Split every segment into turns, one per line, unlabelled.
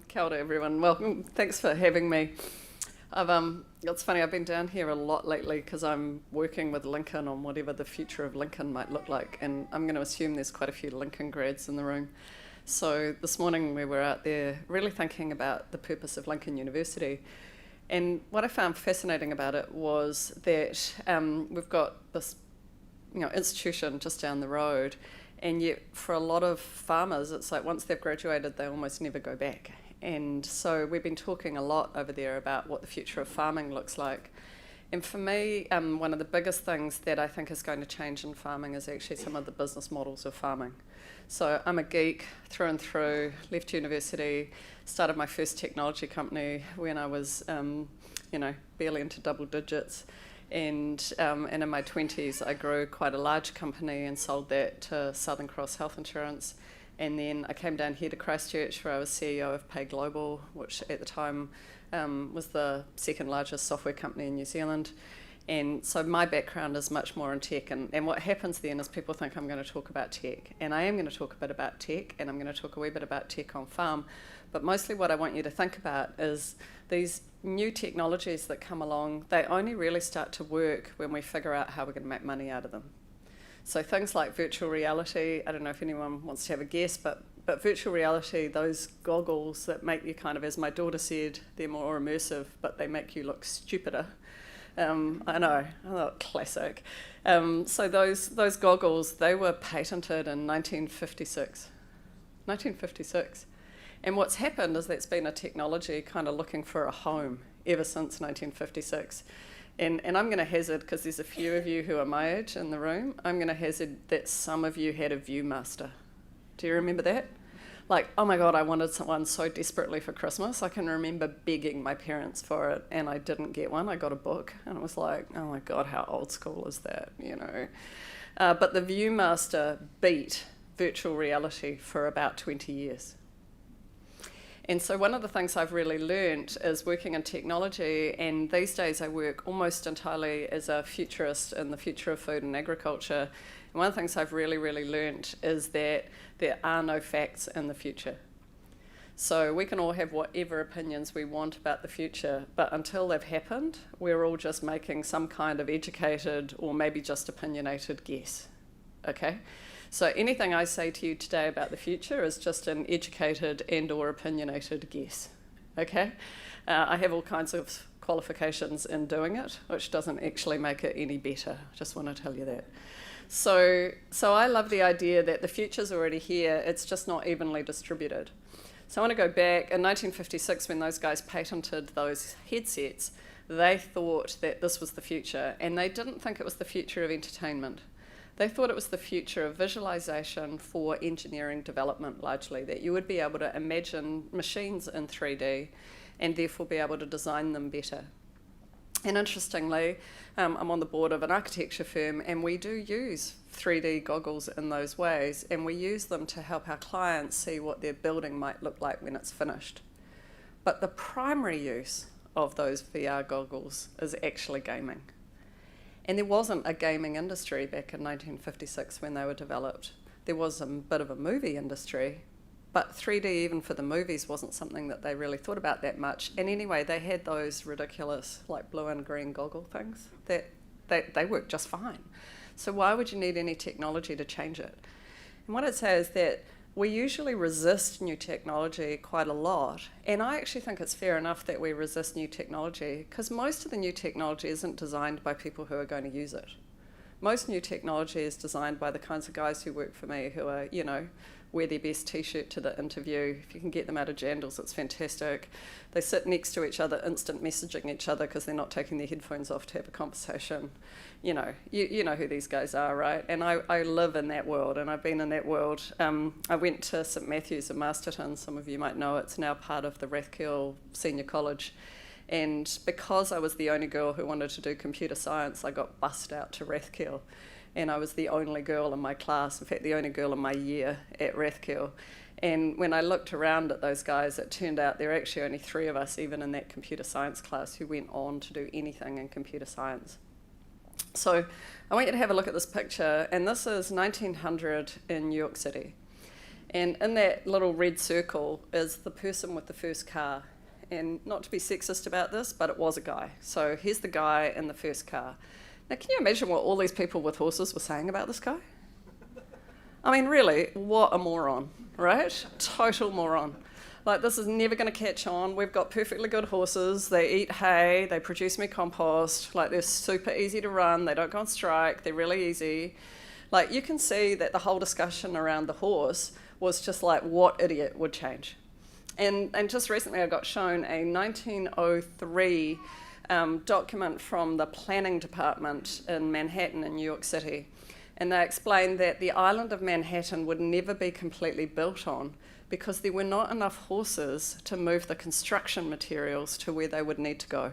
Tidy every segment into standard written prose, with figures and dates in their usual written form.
Kia ora everyone, welcome, thanks for having me. It's funny, I've been down here a lot lately because I'm working with Lincoln on whatever the future of Lincoln might look like, and I'm going to assume there's quite a few Lincoln grads in the room. So this morning we were out there really thinking about the purpose of Lincoln University, and what I found fascinating about it was that we've got this institution just down the road, and yet for a lot of farmers it's like once they've graduated they almost never go back. And so we've been talking a lot over there about what the future of farming looks like. And for me, one of the biggest things that I think is going to change in farming is actually some of the business models of farming. So I'm a geek through and through, left university, started my first technology company when I was barely into double digits. And in my 20s I grew quite a large company and sold that to Southern Cross Health Insurance. And then I came down here to Christchurch where I was CEO of Pay Global, which at the time was the second largest software company in New Zealand. And so my background is much more in tech, and what happens then is people think I'm going to talk about tech, and I am going to talk a bit about tech, and I'm going to talk a wee bit about tech on farm, but mostly what I want you to think about is these new technologies that come along, they only really start to work when we figure out how we're going to make money out of them. So things like virtual reality, I don't know if anyone wants to have a guess, but virtual reality, those goggles that make you kind of, as my daughter said, they're more immersive, but they make you look stupider. I know, classic. So those goggles, they were patented in 1956. 1956. And what's happened is that's been a technology kind of looking for a home ever since 1956. And I'm going to hazard, because there's a few of you who are my age in the room, I'm going to hazard that some of you had a Viewmaster. Do you remember that? Like, oh my God, I wanted one so desperately for Christmas. I can remember begging my parents for it, and I didn't get one. I got a book, and it was like, oh my God, how old school is that, But the Viewmaster beat virtual reality for about 20 years. And so one of the things I've really learned is working in technology, and these days I work almost entirely as a futurist in the future of food and agriculture. And one of the things I've really learned is that there are no facts in the future. So we can all have whatever opinions we want about the future, but until they've happened, we're all just making some kind of educated or maybe just opinionated guess, okay? So anything I say to you today about the future is just an educated and or opinionated guess, okay? I have all kinds of qualifications in doing it, which doesn't actually make it any better. I just want to tell you that. So I love the idea that the future's already here, it's just not evenly distributed. So I want to go back, in 1956 when those guys patented those headsets, they thought that this was the future, and they didn't think it was the future of entertainment. They thought it was the future of visualization for engineering development largely, that you would be able to imagine machines in 3D and therefore be able to design them better. And interestingly, I'm on the board of an architecture firm, and we do use 3D goggles in those ways, and we use them to help our clients see what their building might look like when it's finished. But the primary use of those VR goggles is actually gaming. And there wasn't a gaming industry back in 1956 when they were developed. There was a bit of a movie industry, but 3D even for the movies wasn't something that they really thought about that much. And anyway, they had those ridiculous like blue and green goggle things that they worked just fine. So why would you need any technology to change it? And what I'd say is that we usually resist new technology quite a lot, and I actually think it's fair enough that we resist new technology because most of the new technology isn't designed by people who are going to use it. Most new technology is designed by the kinds of guys who work for me who are, wear their best t-shirt to the interview. If you can get them out of jandals, it's fantastic. They sit next to each other, instant messaging each other because they're not taking their headphones off to have a conversation. You know who these guys are, right? And I live in that world, and I've been in that world. I went to St Matthew's in Masterton. Some of you might know it's now part of the Rathkill Senior College. And because I was the only girl who wanted to do computer science, I got bussed out to Rathkill. And I was the only girl in my class, in fact, the only girl in my year at Rathkill. And when I looked around at those guys, it turned out there were actually only 3 of us, even in that computer science class, who went on to do anything in computer science. So I want you to have a look at this picture, and this is 1900 in New York City. And in that little red circle is the person with the first car. And not to be sexist about this, but it was a guy. So here's the guy in the first car. Now, can you imagine what all these people with horses were saying about this guy? I mean, really, what a moron, right? Total moron. Like, this is never going to catch on. We've got perfectly good horses. They eat hay. They produce me compost. Like, they're super easy to run. They don't go on strike. They're really easy. Like, you can see that the whole discussion around the horse was just like, what idiot would change? And just recently I got shown a 1903 document from the planning department in Manhattan in New York City. And they explained that the island of Manhattan would never be completely built on because there were not enough horses to move the construction materials to where they would need to go.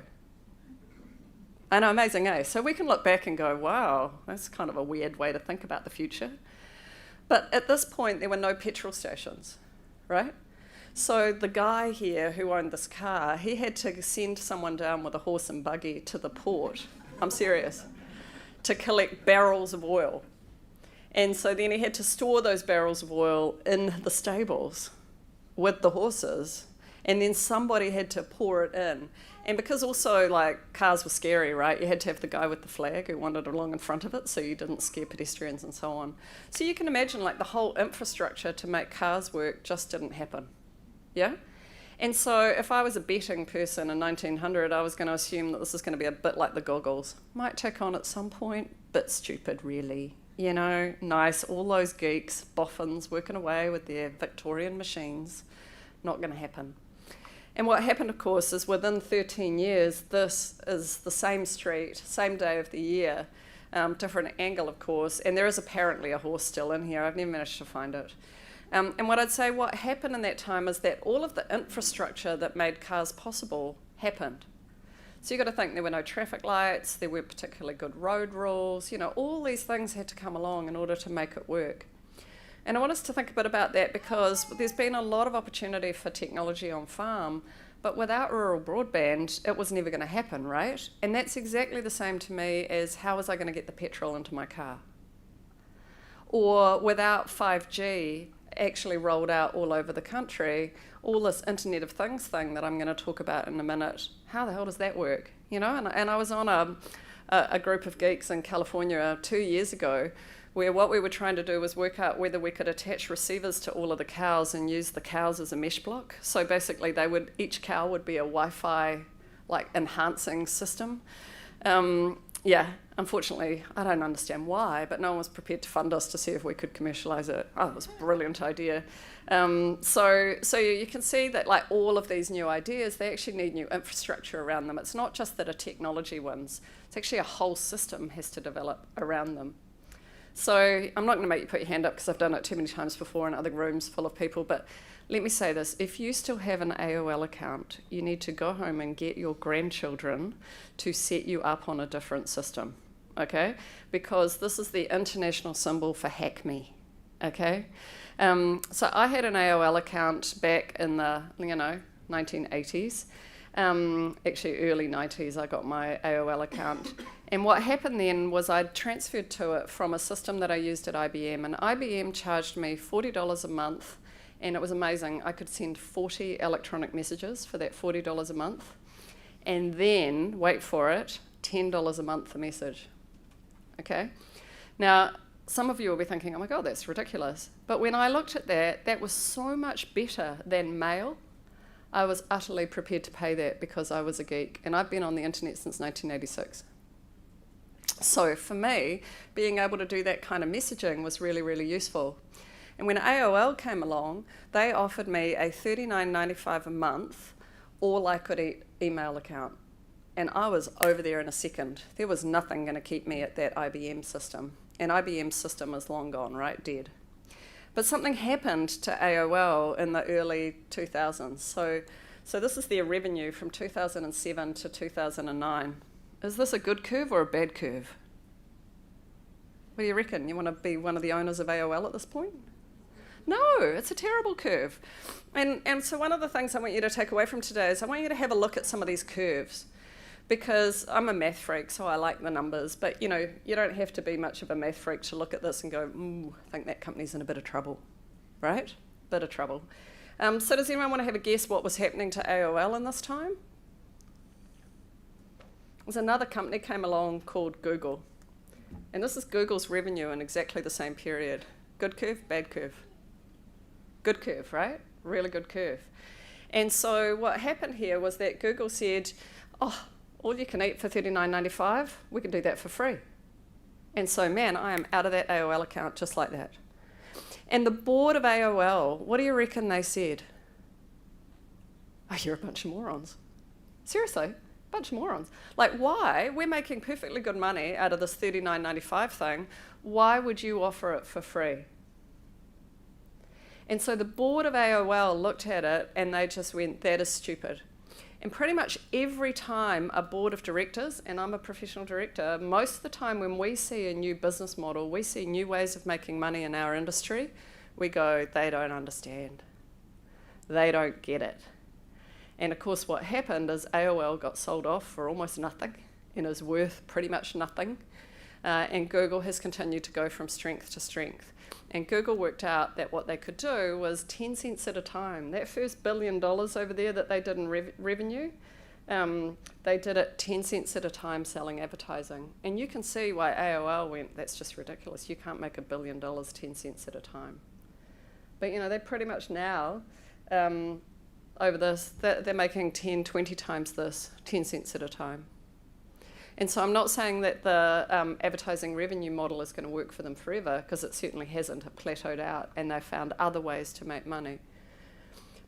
I know, amazing, eh? So we can look back and go, wow, that's kind of a weird way to think about the future. But at this point, there were no petrol stations, right? So the guy here who owned this car, he had to send someone down with a horse and buggy to the port, I'm serious, to collect barrels of oil. And so then he had to store those barrels of oil in the stables with the horses, and then somebody had to pour it in. And because also, like, cars were scary, right? You had to have the guy with the flag who wandered along in front of it so you didn't scare pedestrians and so on. So you can imagine, like, the whole infrastructure to make cars work just didn't happen, yeah? And so if I was a betting person in 1900, I was going to assume that this is going to be a bit like the goggles. Might take on at some point, bit stupid, really. You know, nice, all those geeks, boffins, working away with their Victorian machines. Not going to happen. And what happened, of course, is within 13 years, this is the same street, same day of the year, different angle, of course, and there is apparently a horse still in here. I've never managed to find it. And what I'd say, what happened in that time is that all of the infrastructure that made cars possible happened. So you've got to think there were no traffic lights, there weren't particularly good road rules, you know, all these things had to come along in order to make it work. And I want us to think a bit about that because there's been a lot of opportunity for technology on farm, but without rural broadband, it was never going to happen, right? And that's exactly the same to me as how was I going to get the petrol into my car? Or without 5G actually rolled out all over the country, all this Internet of Things thing that I'm going to talk about in a minute, how the hell does that work? You know, and I was on a group of geeks in California 2 years ago where what we were trying to do was work out whether we could attach receivers to all of the cows and use the cows as a mesh block. So basically each cow would be a Wi-Fi like enhancing system. Yeah, unfortunately, I don't understand why, but no one was prepared to fund us to see if we could commercialize it. Oh, it was a brilliant idea. So you can see that like all of these new ideas, they actually need new infrastructure around them. It's not just that a technology wins. It's actually a whole system has to develop around them. So I'm not going to make you put your hand up because I've done it too many times before in other rooms full of people, but let me say this. If you still have an AOL account, you need to go home and get your grandchildren to set you up on a different system, okay? Because this is the international symbol for hack me, okay? So I had an AOL account back in the, 1980s. Actually, early 90s, I got my AOL account. And what happened then was I transferred to it from a system that I used at IBM, and IBM charged me $40 a month, and it was amazing. I could send 40 electronic messages for that $40 a month, and then, wait for it, $10 a month a message, okay? Now, some of you will be thinking, oh my God, that's ridiculous. But when I looked at that, that was so much better than mail. I was utterly prepared to pay that because I was a geek, and I've been on the internet since 1986. So for me, being able to do that kind of messaging was really, really useful. And when AOL came along, they offered me a $39.95 a month, all I could eat email account. And I was over there in a second. There was nothing going to keep me at that IBM system. And IBM's system is long gone, right? Dead. But something happened to AOL in the early 2000s. So this is their revenue from 2007 to 2009. Is this a good curve or a bad curve? What do you reckon? You want to be one of the owners of AOL at this point? No, it's a terrible curve. And so one of the things I want you to take away from today is I want you to have a look at some of these curves. Because I'm a math freak, so I like the numbers, but you know, you don't have to be much of a math freak to look at this and go, I think that company's in a bit of trouble, right? bit of trouble. So does anyone want to have a guess what was happening to AOL in this time? There's another company came along called Google. And this is Google's revenue in exactly the same period. Good curve, bad curve. Good curve, right? Really good curve. And so what happened here was that Google said, oh, all you can eat for $39.95, we can do that for free. And so, man, I am out of that AOL account just like that. And the board of AOL, what do you reckon they said? Oh, you're a bunch of morons. Seriously, a bunch of morons. Like, why? We're making perfectly good money out of this $39.95 thing. Why would you offer it for free? And so the board of AOL looked at it and they just went, that is stupid. And pretty much every time a board of directors, and I'm a professional director, most of the time when we see a new business model, we see new ways of making money in our industry, we go, they don't understand. They don't get it. And of course what happened is AOL got sold off for almost nothing and is worth pretty much nothing. And Google has continued to go from strength to strength. And Google worked out that what they could do was 10 cents at a time. That first $1 billion over there that they did in revenue, they did it 10 cents at a time selling advertising. And you can see why AOL went, that's just ridiculous. You can't make $1 billion 10 cents at a time. But you know, they're pretty much now, over this, they're making 10, 20 times this, 10 cents at a time. And so I'm not saying that the advertising revenue model is going to work for them forever, because it certainly hasn't. It plateaued out and they found other ways to make money.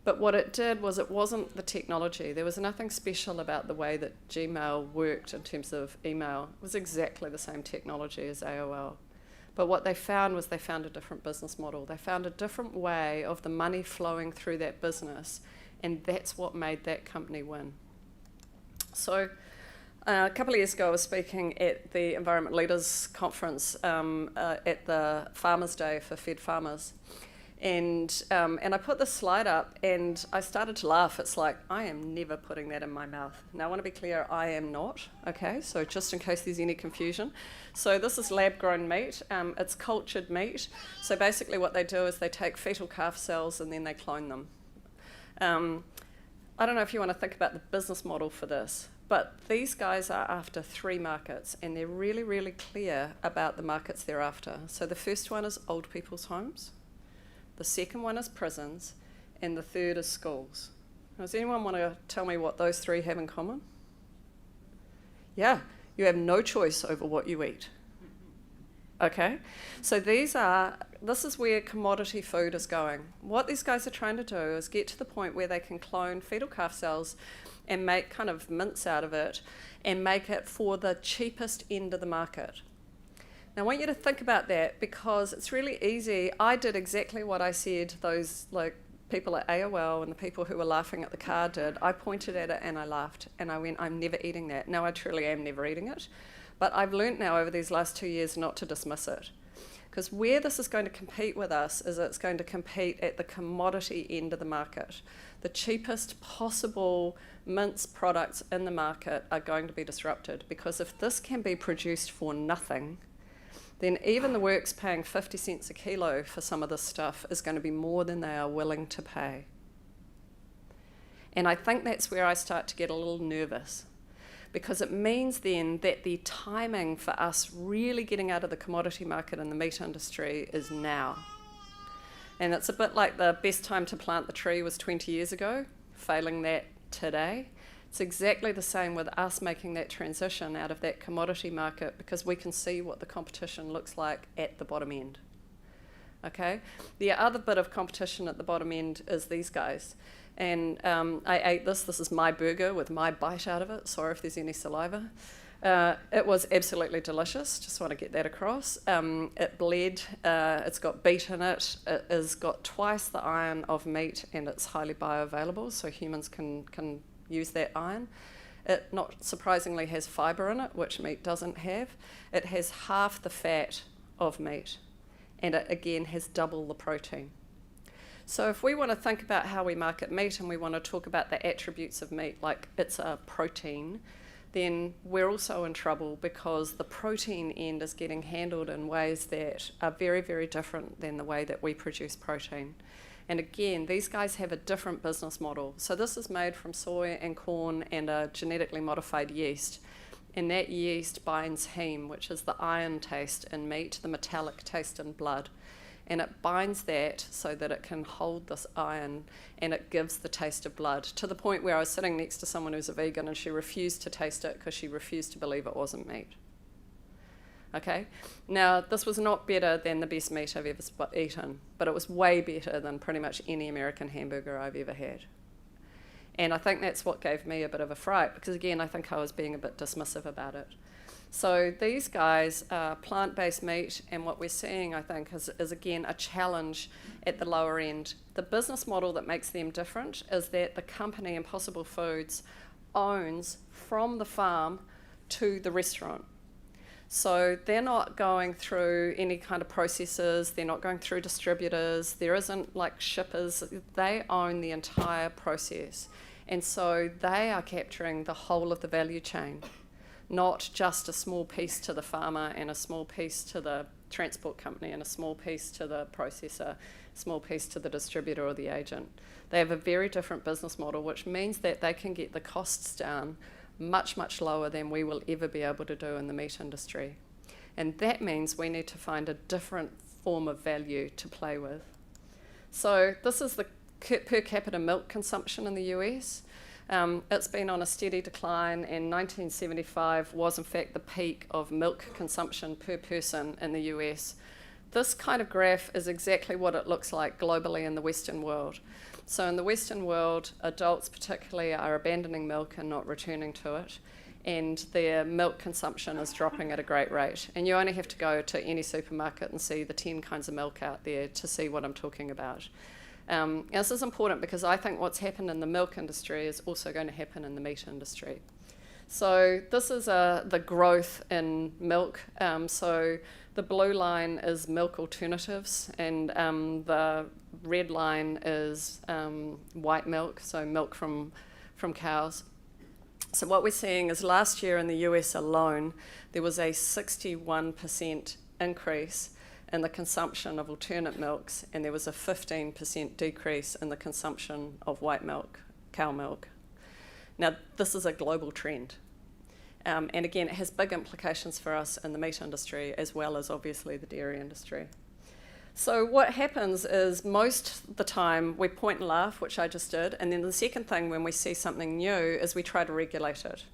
But what it did was it wasn't the technology. There was nothing special about the way that Gmail worked in terms of email. It was exactly the same technology as AOL. But what they found was they found a different business model. They found a different way of the money flowing through that business, and that's what made that company win. So a couple of years ago, I was speaking at the Environment Leaders Conference at the Farmers' Day for Fed Farmers. And I put this slide up and I started to laugh. It's like, I am never putting that in my mouth. Now, I want to be clear, I am not, okay? So just in case there's any confusion. So this is lab-grown meat. It's cultured meat. So basically what they do is they take fetal calf cells and then they clone them. I don't know if you want to think about the business model for this, but these guys are after 3 markets, and they're really, really clear about the markets they're after. So the first one is old people's homes, the second one is prisons, and the third is schools. Now, does anyone want to tell me what those 3 have in common? Yeah, you have no choice over what you eat. Okay, so this is where commodity food is going. What these guys are trying to do is get to the point where they can clone fetal calf cells and make kind of mince out of it and make it for the cheapest end of the market. Now I want you to think about that, because it's really easy. I did exactly what I said those people at AOL and the people who were laughing at the car did. I pointed at it and I laughed and I went, I'm never eating that. Now I truly am never eating it. But I've learnt now over these last 2 years not to dismiss it. Because where this is going to compete with us is it's going to compete at the commodity end of the market. The cheapest possible mince products in the market are going to be disrupted, because if this can be produced for nothing, then even the works paying 50 cents a kilo for some of this stuff is going to be more than they are willing to pay. And I think that's where I start to get a little nervous, because it means then that the timing for us really getting out of the commodity market in the meat industry is now. And it's a bit like the best time to plant the tree was 20 years ago, failing that today. It's exactly the same with us making that transition out of that commodity market, because we can see what the competition looks like at the bottom end. Okay? The other bit of competition at the bottom end is these guys. And I ate this. This is my burger with my bite out of it. Sorry if there's any saliva. It was absolutely delicious. Just want to get that across. It bled. It's got beet in it. It has got twice the iron of meat, and it's highly bioavailable, so humans can use that iron. It, not surprisingly, has fibre in it, which meat doesn't have. It has half the fat of meat, and it, again, has double the protein. So if we want to think about how we market meat and we want to talk about the attributes of meat, like it's a protein, then we're also in trouble, because the protein end is getting handled in ways that are very, very different than the way that we produce protein. And again, these guys have a different business model. So this is made from soy and corn and a genetically modified yeast. And that yeast binds heme, which is the iron taste in meat, the metallic taste in blood. And it binds that so that it can hold this iron, and it gives the taste of blood, to the point where I was sitting next to someone who's a vegan and she refused to taste it because she refused to believe it wasn't meat. Okay? Now, this was not better than the best meat I've ever eaten, but it was way better than pretty much any American hamburger I've ever had. And I think that's what gave me a bit of a fright, because again, I think I was being a bit dismissive about it. So these guys are plant-based meat, and what we're seeing, I think, is again a challenge at the lower end. The business model that makes them different is that the company, Impossible Foods, owns from the farm to the restaurant. So they're not going through any kind of processes, they're not going through distributors, there isn't like shippers, they own the entire process. And so they are capturing the whole of the value chain, not just a small piece to the farmer and a small piece to the transport company and a small piece to the processor, a small piece to the distributor or the agent. They have a very different business model, which means that they can get the costs down much, much lower than we will ever be able to do in the meat industry. And that means we need to find a different form of value to play with. So this is the per capita milk consumption in the US. It's been on a steady decline, and 1975 was in fact the peak of milk consumption per person in the US. This kind of graph is exactly what it looks like globally in the Western world. So in the Western world, adults particularly are abandoning milk and not returning to it, and their milk consumption is dropping at a great rate. And you only have to go to any supermarket and see the 10 kinds of milk out there to see what I'm talking about. This is important because I think what's happened in the milk industry is also going to happen in the meat industry. So this is the growth in milk. So the blue line is milk alternatives, and the red line is white milk, so milk from cows. So what we're seeing is last year in the US alone, there was a 61% increase in the consumption of alternate milks, and there was a 15% decrease in the consumption of white milk, cow milk. Now, this is a global trend. And again, it has big implications for us in the meat industry as well as obviously the dairy industry. So what happens is most of the time we point and laugh, which I just did, and then the second thing when we see something new is we try to regulate it.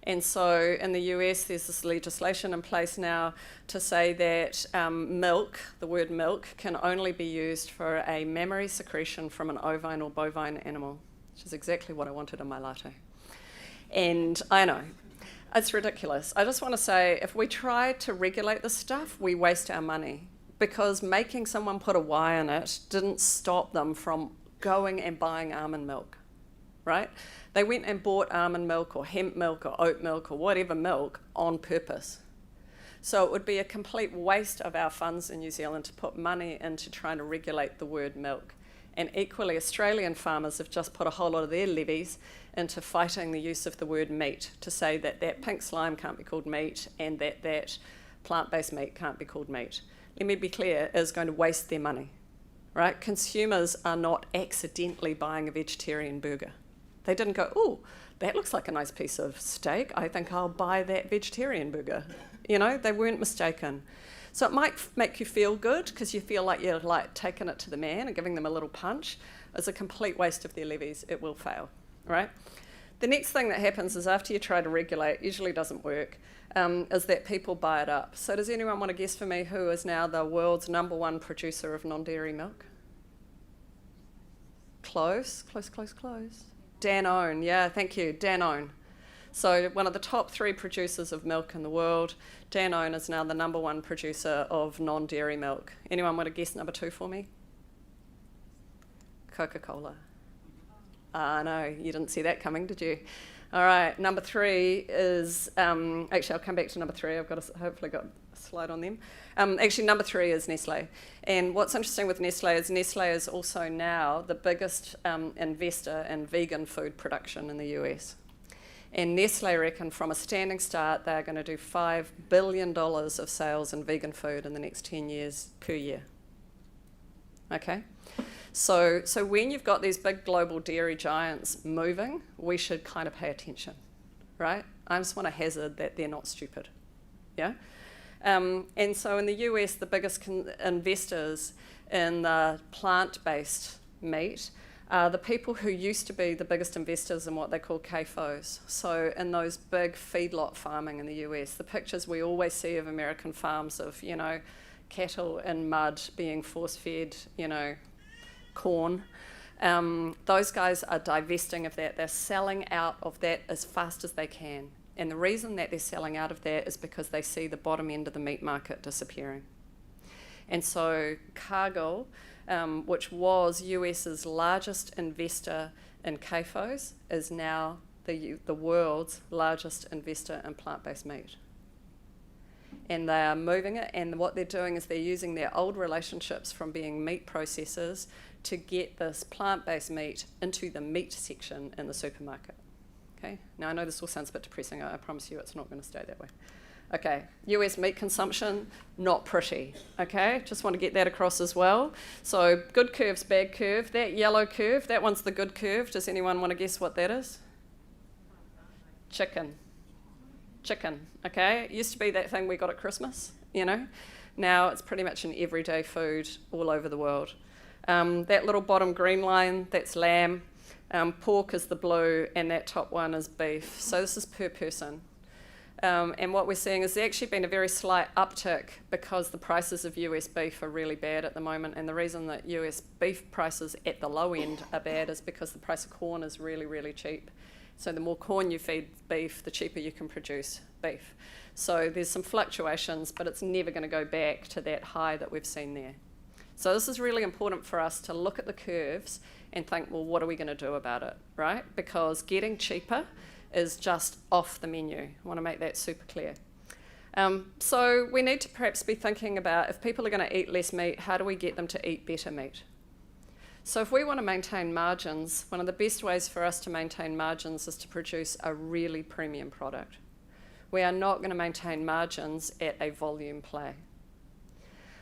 And so in the US, there's this legislation in place now to say that milk, the word milk, can only be used for a mammary secretion from an ovine or bovine animal, which is exactly what I wanted in my latte. And I know, it's ridiculous. I just want to say, if we try to regulate this stuff, we waste our money, because making someone put a Y in it didn't stop them from going and buying almond milk, right? They went and bought almond milk or hemp milk or oat milk or whatever milk on purpose. So it would be a complete waste of our funds in New Zealand to put money into trying to regulate the word milk. And equally, Australian farmers have just put a whole lot of their levies into fighting the use of the word meat, to say that that pink slime can't be called meat and that that plant-based meat can't be called meat. Let me be clear, it is going to waste their money, right? Consumers are not accidentally buying a vegetarian burger. They didn't go, oh, that looks like a nice piece of steak. I think I'll buy that vegetarian burger. You know, they weren't mistaken. So it might make you feel good because you feel like you're like taking it to the man and giving them a little punch. It's a complete waste of their levies. It will fail, right? The next thing that happens is after you try to regulate, usually doesn't work, is that people buy it up. So does anyone want to guess for me who is now the world's #1 producer of non-dairy milk? Close. Danone, yeah, thank you, Danone. So one of the top 3 producers of milk in the world. Danone is now the #1 producer of non-dairy milk. Anyone want to guess number 2 for me? Coca-Cola. No, you didn't see that coming, did you? All right, number 3 is, actually I'll come back to number 3, I've hopefully got a slide on them. Actually, number 3 is Nestle. And what's interesting with Nestle is also now the biggest investor in vegan food production in the US. And Nestle reckon from a standing start, they're going to do $5 billion of sales in vegan food in the next 10 years per year. Okay? So when you've got these big global dairy giants moving, we should kind of pay attention, right? I just want to hazard that they're not stupid, yeah? And so in the US, the biggest investors in the plant-based meat are the people who used to be the biggest investors in what they call CAFOs. So in those big feedlot farming in the US, the pictures we always see of American farms of, you know, cattle in mud being force-fed, you know, corn. Those guys are divesting of that. They're selling out of that as fast as they can. And the reason that they're selling out of that is because they see the bottom end of the meat market disappearing. And so Cargill, which was US's largest investor in CAFOs, is now the world's largest investor in plant-based meat. And they are moving it, and what they're doing is they're using their old relationships from being meat processors to get this plant-based meat into the meat section in the supermarket. Okay. Now I know this all sounds a bit depressing. I promise you it's not going to stay that way. Okay, US meat consumption, not pretty. Okay, just want to get that across as well. So good curves, bad curve. That yellow curve, that one's the good curve. Does anyone want to guess what that is? Chicken. Chicken, okay? It used to be that thing we got at Christmas, you know? Now it's pretty much an everyday food all over the world. That little bottom green line, that's lamb. Pork is the blue, and that top one is beef. So this is per person. And what we're seeing is there's actually been a very slight uptick because the prices of US beef are really bad at the moment. And the reason that US beef prices at the low end are bad is because the price of corn is really, really cheap. So the more corn you feed beef, the cheaper you can produce beef. So there's some fluctuations, but it's never going to go back to that high that we've seen there. So this is really important for us to look at the curves and think, well, what are we going to do about it, right? Because getting cheaper is just off the menu. I want to make that super clear. So we need to perhaps be thinking about if people are going to eat less meat, how do we get them to eat better meat? So if we want to maintain margins, one of the best ways for us to maintain margins is to produce a really premium product. We are not going to maintain margins at a volume play.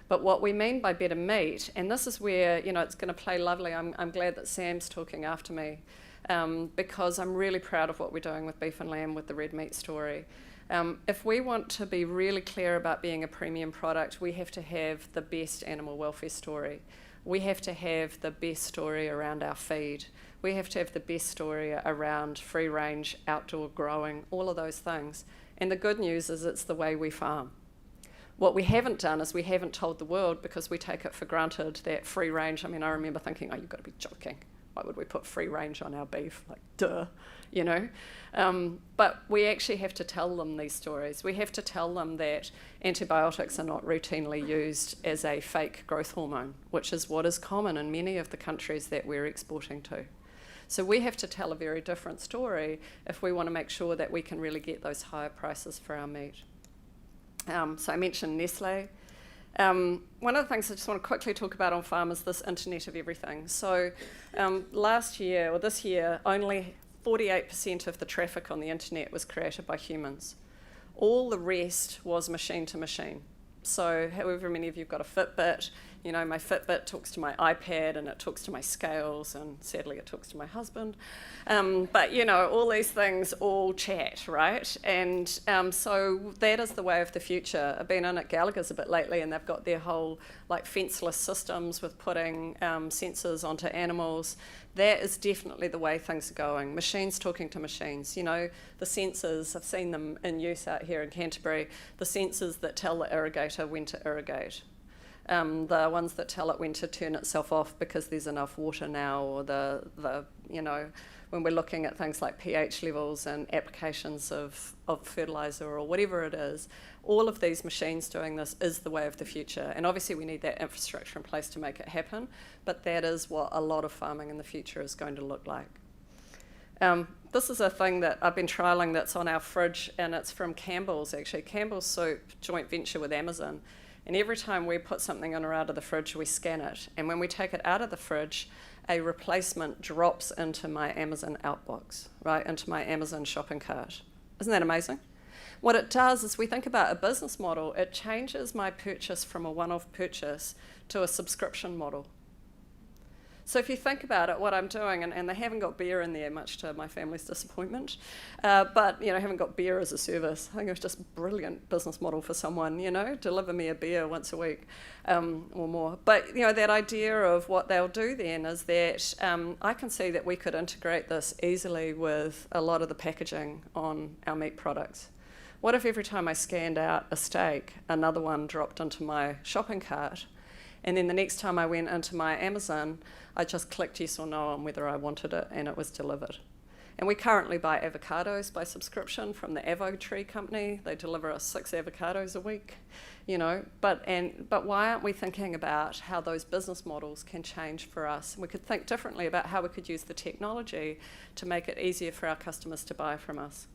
But what we mean by better meat, and this is where, you know, it's going to play lovely. I'm glad that Sam's talking after me, because I'm really proud of what we're doing with beef and lamb with the red meat story. If we want to be really clear about being a premium product, we have to have the best animal welfare story. We have to have the best story around our feed. We have to have the best story around free range, outdoor growing, all of those things. And the good news is it's the way we farm. What we haven't done is we haven't told the world, because we take it for granted that free range, I mean, I remember thinking, oh, you've got to be joking. Why would we put free range on our beef? Like, duh, you know? But we actually have to tell them these stories. We have to tell them that antibiotics are not routinely used as a fake growth hormone, which is what is common in many of the countries that we're exporting to. So we have to tell a very different story if we want to make sure that we can really get those higher prices for our meat. So I mentioned Nestle. One of the things I just want to quickly talk about on farm is this Internet of Everything. So last year, or this year, only 48% of the traffic on the internet was created by humans. All the rest was machine to machine. So however many of you have got a Fitbit, you know, my Fitbit talks to my iPad and it talks to my scales, and sadly it talks to my husband. But, you know, all these things all chat, right? And so that is the way of the future. I've been in at Gallagher's a bit lately, and they've got their whole, like, fenceless systems with putting sensors onto animals. That is definitely the way things are going. Machines talking to machines. You know, the sensors, I've seen them in use out here in Canterbury, the sensors that tell the irrigator when to irrigate. The ones that tell it when to turn itself off because there's enough water now, or the you know, when we're looking at things like pH levels and applications of fertilizer or whatever it is, all of these machines doing this is the way of the future. And obviously we need that infrastructure in place to make it happen, but that is what a lot of farming in the future is going to look like. This is a thing that I've been trialling that's on our fridge, and it's from Campbell's actually. Campbell's Soup, joint venture with Amazon. And every time we put something in or out of the fridge, we scan it. And when we take it out of the fridge, a replacement drops into my Amazon outbox, right, into my Amazon shopping cart. Isn't that amazing? What it does is we think about a business model. It changes my purchase from a one-off purchase to a subscription model. So if you think about it, what I'm doing, and they haven't got beer in there, much to my family's disappointment, but haven't got beer as a service. I think it was just a brilliant business model for someone, deliver me a beer once a week or more. But that idea of what they'll do then is that I can see that we could integrate this easily with a lot of the packaging on our meat products. What if every time I scanned out a steak, another one dropped into my shopping cart, and then the next time I went into my Amazon, I just clicked yes or no on whether I wanted it, and it was delivered. And we currently buy avocados by subscription from the Avo Tree Company. They deliver us 6 avocados a week, But why aren't we thinking about how those business models can change for us? We could think differently about how we could use the technology to make it easier for our customers to buy from us.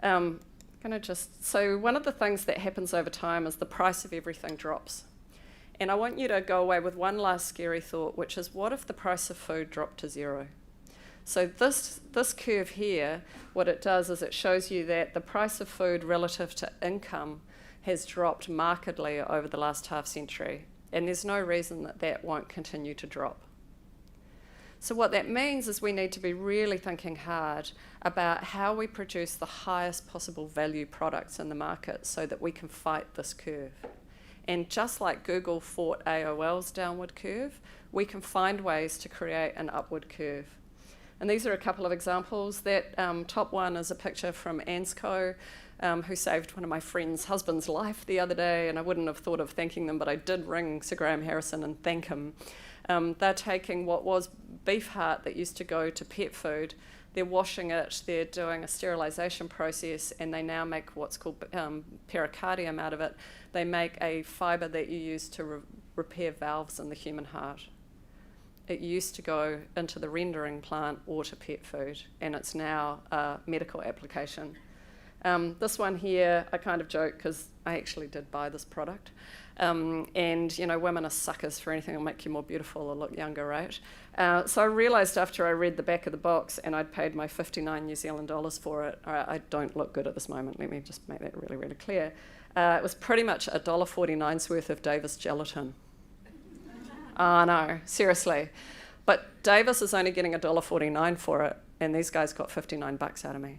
So one of the things that happens over time is the price of everything drops. And I want you to go away with one last scary thought, which is, what if the price of food dropped to 0? So this curve here, what it does is it shows you that the price of food relative to income has dropped markedly over the last half century. And there's no reason that that won't continue to drop. So what that means is we need to be really thinking hard about how we produce the highest possible value products in the market so that we can fight this curve. And just like Google fought AOL's downward curve, we can find ways to create an upward curve. And these are a couple of examples. That top one is a picture from Ansco, who saved one of my friend's husband's life the other day, and I wouldn't have thought of thanking them, but I did ring Sir Graham Harrison and thank him. They're taking what was beef heart that used to go to pet food, they're washing it, they're doing a sterilisation process, and they now make what's called pericardium out of it. They make a fibre that you use to repair valves in the human heart. It used to go into the rendering plant or to pet food, and it's now a medical application. This one here, I kind of joke because I actually did buy this product. And women are suckers for anything that'll make you more beautiful or look younger, right? So I realised after I read the back of the box and I'd paid my 59 New Zealand dollars for it, I don't look good at this moment, let me just make that really, really clear. It was pretty much $1.49's worth of Davis gelatin. No, seriously. But Davis is only getting $1.49 for it, and these guys got 59 bucks out of me.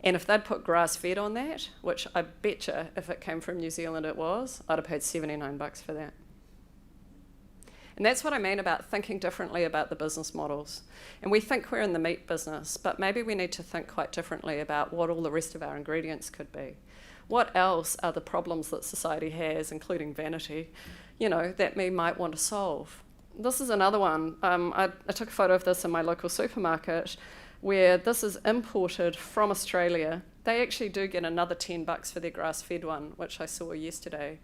And if they'd put grass-fed on that, which I betcha if it came from New Zealand it was, I'd have paid 79 bucks for that. And that's what I mean about thinking differently about the business models. And we think we're in the meat business, but maybe we need to think quite differently about what all the rest of our ingredients could be. What else are the problems that society has, including vanity, that we might want to solve? This is another one. I took a photo of this in my local supermarket, where this is imported from Australia. They actually do get another 10 bucks for their grass-fed one, which I saw yesterday.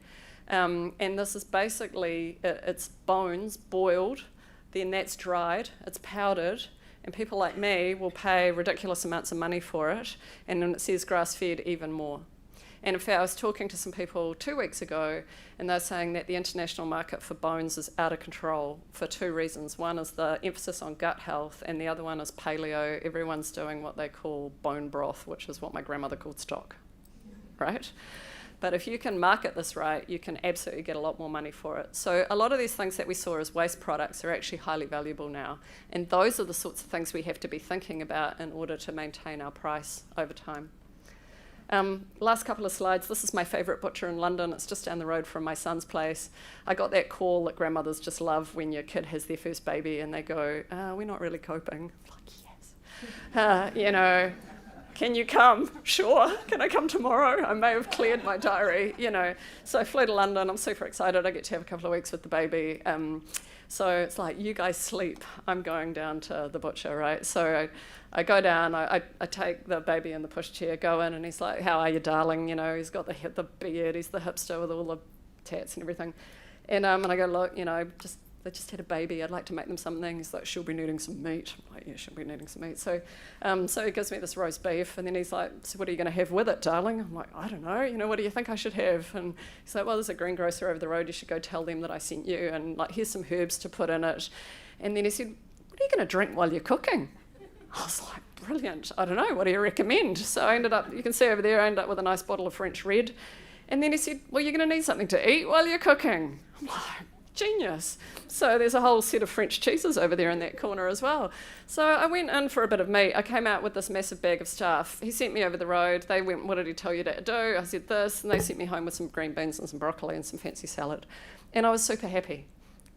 And this is basically, it's bones boiled, then that's dried, it's powdered, and people like me will pay ridiculous amounts of money for it, and then it says grass-fed even more. And in fact, I was talking to some people 2 weeks ago, and they're saying that the international market for bones is out of control for 2 reasons. One is the emphasis on gut health, and the other one is paleo. Everyone's doing what they call bone broth, which is what my grandmother called stock, right? But if you can market this right, you can absolutely get a lot more money for it. So a lot of these things that we saw as waste products are actually highly valuable now. And those are the sorts of things we have to be thinking about in order to maintain our price over time. Last couple of slides. This is my favourite butcher in London. It's just down the road from my son's place. I got that call that grandmothers just love when your kid has their first baby and they go, we're not really coping. I'm like, yes. Can you come? Sure. Can I come tomorrow? I may have cleared my diary, So I flew to London. I'm super excited. I get to have a couple of weeks with the baby. So it's like, you guys sleep. I'm going down to the butcher, right? So I go down, I take the baby in the pushchair, go in, and he's like, how are you, darling? He's got the beard, he's the hipster with all the tats and everything. And I go, look, they just had a baby, I'd like to make them something. He's like, she'll be needing some meat. I'm like, yeah, she'll be needing some meat. So he gives me this roast beef, and then he's like, so what are you going to have with it, darling? I'm like, I don't know, what do you think I should have? And he's like, well, there's a greengrocer over the road, you should go tell them that I sent you, and here's some herbs to put in it. And then he said, what are you going to drink while you're cooking? I was like, brilliant, I don't know, what do you recommend? So I ended up, you can see over there, I ended up with a nice bottle of French red. And then he said, well, you're going to need something to eat while you're cooking. I'm like, genius. So there's a whole set of French cheeses over there in that corner as well. So I went in for a bit of meat. I came out with this massive bag of stuff. He sent me over the road. They went, what did he tell you to do? I said this, and they sent me home with some green beans and some broccoli and some fancy salad. And I was super happy.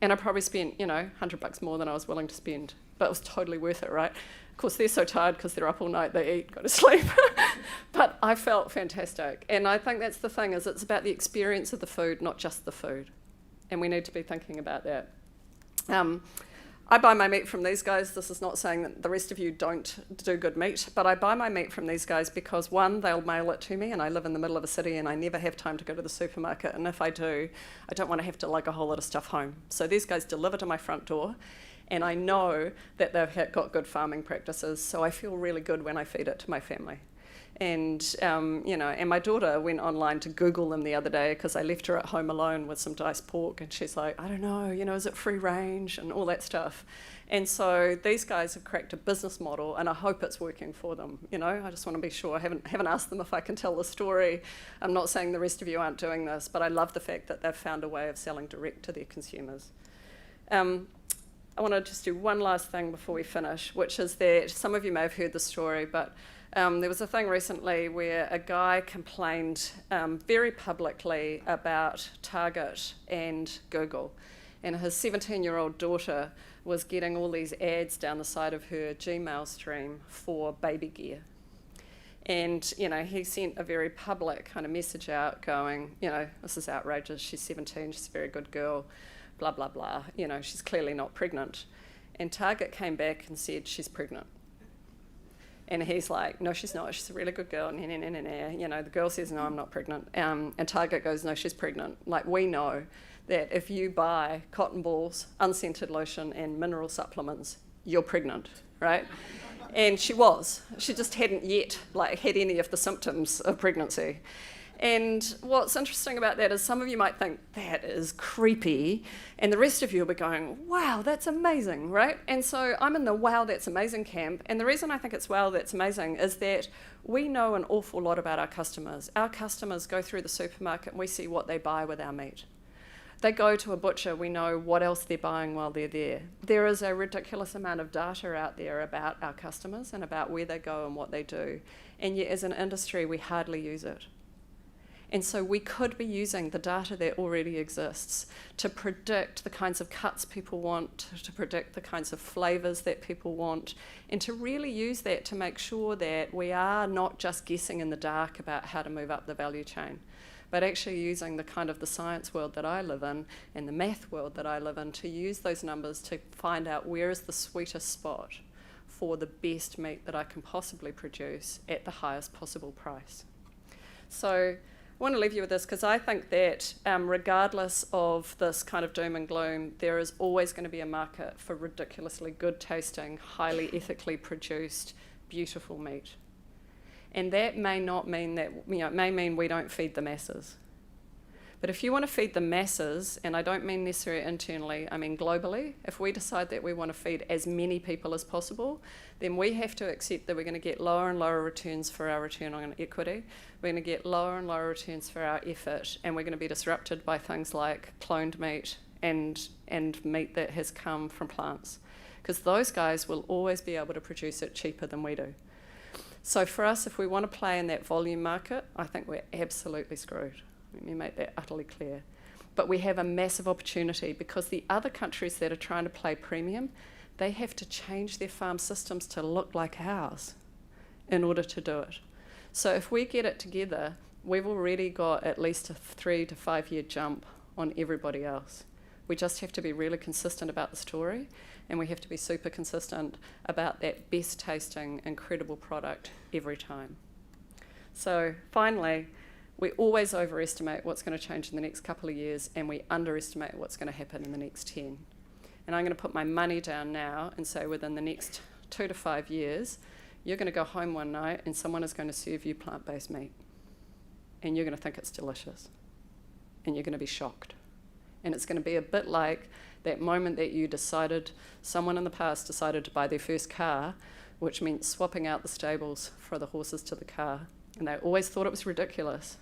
And I probably spent, $100 more than I was willing to spend. But it was totally worth it, right? Of course, they're so tired because they're up all night, they eat, go to sleep. But I felt fantastic. And I think that's the thing, is it's about the experience of the food, not just the food. And we need to be thinking about that. I buy my meat from these guys. This is not saying that the rest of you don't do good meat, but I buy my meat from these guys because, one, they'll mail it to me, and I live in the middle of a city and I never have time to go to the supermarket, and if I do, I don't want to have to lug a whole lot of stuff home. So these guys deliver to my front door, and I know that they've got good farming practices, so I feel really good when I feed it to my family. And, and my daughter went online to Google them the other day because I left her at home alone with some diced pork, and she's like, I don't know, is it free range and all that stuff. And so these guys have cracked a business model, and I hope it's working for them. I just want to be sure. I haven't asked them if I can tell the story. I'm not saying the rest of you aren't doing this, but I love the fact that they've found a way of selling direct to their consumers. I want to just do one last thing before we finish, which is that some of you may have heard the story, but there was a thing recently where a guy complained very publicly about Target and Google, and his 17-year-old daughter was getting all these ads down the side of her Gmail stream for baby gear. And, he sent a very public kind of message out going, this is outrageous, she's 17, she's a very good girl, blah, blah, blah, she's clearly not pregnant. And Target came back and said, she's pregnant. And he's like, no, she's not. She's a really good girl. The girl says, no, I'm not pregnant. And Target goes, no, she's pregnant. Like, we know that if you buy cotton balls, unscented lotion, and mineral supplements, you're pregnant, right? And she was. She just hadn't yet had any of the symptoms of pregnancy. And what's interesting about that is some of you might think, that is creepy, and the rest of you will be going, wow, that's amazing, right? And so I'm in the wow, that's amazing camp, and the reason I think it's wow, that's amazing is that we know an awful lot about our customers. Our customers go through the supermarket and we see what they buy with our meat. They go to a butcher, we know what else they're buying while they're there. There is a ridiculous amount of data out there about our customers and about where they go and what they do, and yet as an industry we hardly use it. And so we could be using the data that already exists to predict the kinds of cuts people want, to predict the kinds of flavours that people want, and to really use that to make sure that we are not just guessing in the dark about how to move up the value chain, but actually using the kind of the science world that I live in and the math world that I live in to use those numbers to find out where is the sweetest spot for the best meat that I can possibly produce at the highest possible price. So I want to leave you with this because I think that regardless of this kind of doom and gloom, there is always going to be a market for ridiculously good tasting, highly ethically produced, beautiful meat. And that may not mean that, it may mean we don't feed the masses. But if you want to feed the masses, and I don't mean necessarily internally, I mean globally, if we decide that we want to feed as many people as possible, then we have to accept that we're going to get lower and lower returns for our return on equity. We're going to get lower and lower returns for our effort, and we're going to be disrupted by things like cloned meat and meat that has come from plants. Because those guys will always be able to produce it cheaper than we do. So for us, if we want to play in that volume market, I think we're absolutely screwed. Let me make that utterly clear. But we have a massive opportunity because the other countries that are trying to play premium, they have to change their farm systems to look like ours in order to do it. So if we get it together, we've already got at least a 3 to 5 year jump on everybody else. We just have to be really consistent about the story, and we have to be super consistent about that best tasting, incredible product every time. So finally, we always overestimate what's going to change in the next couple of years, and we underestimate what's going to happen in the next 10. And I'm going to put my money down now and say within the next 2 to 5 years, you're going to go home one night and someone is going to serve you plant-based meat. And you're going to think it's delicious. And you're going to be shocked. And it's going to be a bit like that moment that you decided, someone in the past decided to buy their first car, which meant swapping out the stables for the horses to the car. And they always thought it was ridiculous.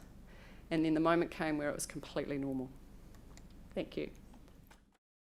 And then the moment came where it was completely normal. Thank you.